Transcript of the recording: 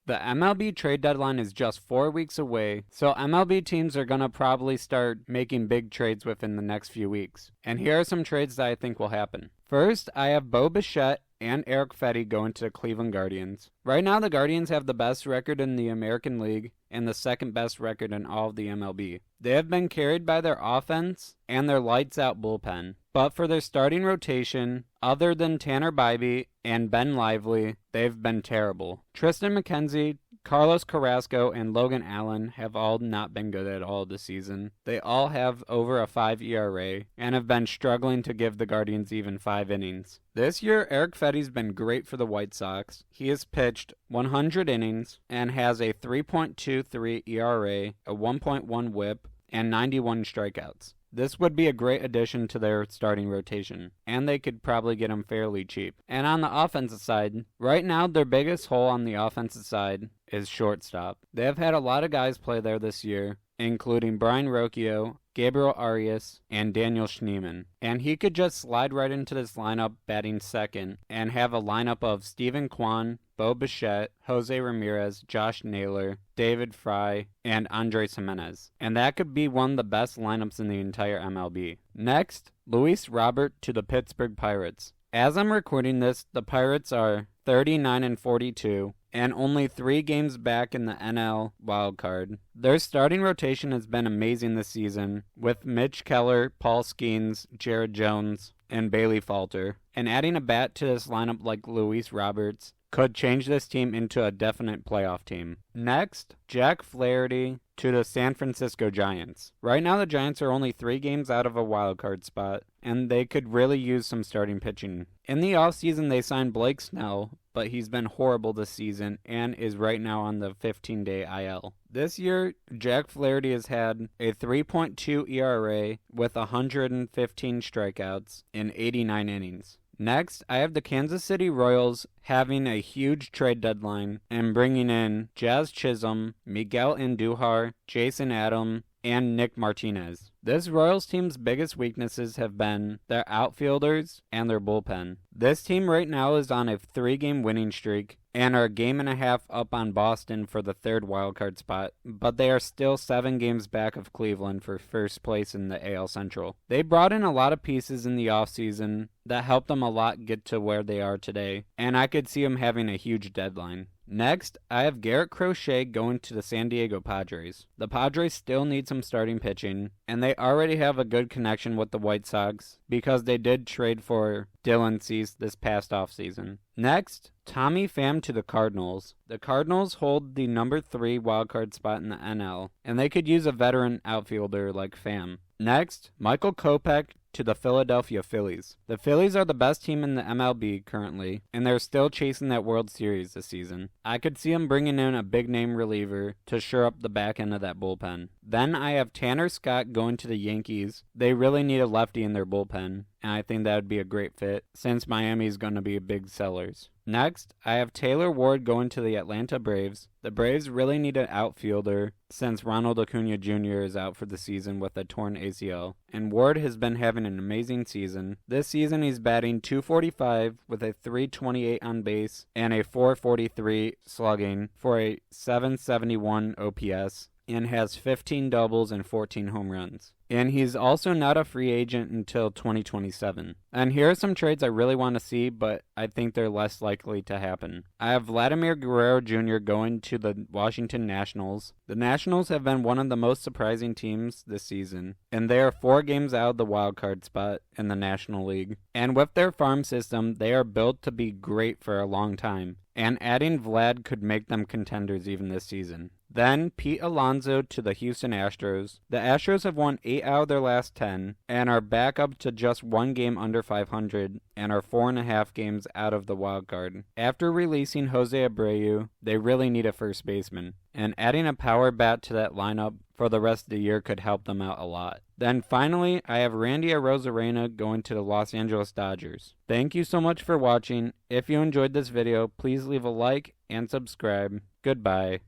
The MLB trade deadline is just 4 weeks away, so MLB teams are going to probably start making big trades within the next few weeks. And here are some trades that I think will happen. First, I have Bichette and Eric Fetty going to the Cleveland Guardians. Right now, the Guardians have the best record in the American League and the second best record in all of the MLB. They have been carried by their offense and their lights-out bullpen. But for their starting rotation, other than Tanner Bybee and Ben Lively, they've been terrible. Tristan McKenzie, Carlos Carrasco, and Logan Allen have all not been good at all this season. They all have over a 5 ERA and have been struggling to give the Guardians even 5 innings. This year, Eric Fetty's been great for the White Sox. He has pitched 100 innings and has a 3.23 ERA, a 1.1 WHIP, and 91 strikeouts. This would be a great addition to their starting rotation, and they could probably get him fairly cheap. And on the offensive side, right now their biggest hole on the offensive side is shortstop. They have had a lot of guys play there this year, including Brian Rocchio, Gabriel Arias, and Daniel Schneemann. And he could just slide right into this lineup batting second and have a lineup of Steven Kwan, Bo Bichette, Jose Ramirez, Josh Naylor, David Fry, and Andres Jimenez. And that could be one of the best lineups in the entire MLB. Next, Luis Robert to the Pittsburgh Pirates. As I'm recording this, the Pirates are 39-42 and only 3 games back in the NL wildcard. Their starting rotation has been amazing this season, with Mitch Keller, Paul Skeens, Jared Jones, and Bailey Falter. And adding a bat to this lineup like Luis Roberts could change this team into a definite playoff team. Next, Jack Flaherty to the San Francisco Giants. Right now the Giants are only 3 games out of a wildcard spot, and they could really use some starting pitching. In the offseason they signed Blake Snell, but he's been horrible this season and is right now on the 15-day IL. This year, Jack Flaherty has had a 3.2 ERA with 115 strikeouts in 89 innings. Next, I have the Kansas City Royals having a huge trade deadline and bringing in Jazz Chisholm, Miguel Andujar, Jason Adam, and Nick Martinez. This Royals team's biggest weaknesses have been their outfielders and their bullpen. This team right now is on a 3-game winning streak and are a game and a half up on Boston for the 3rd wildcard spot, but they are still 7 games back of Cleveland for first place in the AL Central. They brought in a lot of pieces in the offseason that helped them a lot get to where they are today, and I could see them having a huge deadline. Next, I have Garrett Crochet going to the San Diego Padres. The Padres still need some starting pitching, and they already have a good connection with the White Sox because they did trade for Dylan Cease this past offseason. Next, Tommy Pham to the Cardinals. The Cardinals hold the number 3 wildcard spot in the NL, and they could use a veteran outfielder like Pham. Next, Michael Kopech to the Philadelphia Phillies. The Phillies are the best team in the MLB currently, and they're still chasing that World Series this season. I could see them bringing in a big-name reliever to shore up the back end of that bullpen. Then I have Tanner Scott going to the Yankees. They really need a lefty in their bullpen, and I think that would be a great fit since Miami's going to be big sellers. Next, I have Taylor Ward going to the Atlanta Braves. The Braves really need an outfielder since Ronald Acuna Jr. is out for the season with a torn ACL, and Ward has been having an amazing season. This season he's batting .245 with a .328 on base and a .443 slugging for a .771 OPS, and has 15 doubles and 14 home runs. And he's also not a free agent until 2027. And here are some trades I really want to see, but I think they're less likely to happen. I have Vladimir Guerrero Jr. going to the Washington Nationals. The Nationals have been one of the most surprising teams this season, and they are 4 games out of the wild card spot in the National League. And with their farm system, they are built to be great for a long time. And adding Vlad could make them contenders even this season. Then, Pete Alonso to the Houston Astros. The Astros have won 8 out of their last 10 and are back up to just 1 game under 500 and are 4.5 games out of the wild card. After releasing Jose Abreu, they really need a first baseman, and adding a power bat to that lineup for the rest of the year could help them out a lot. Then finally, I have Randy Arozarena going to the Los Angeles Dodgers. Thank you so much for watching. If you enjoyed this video, please leave a like and subscribe. Goodbye.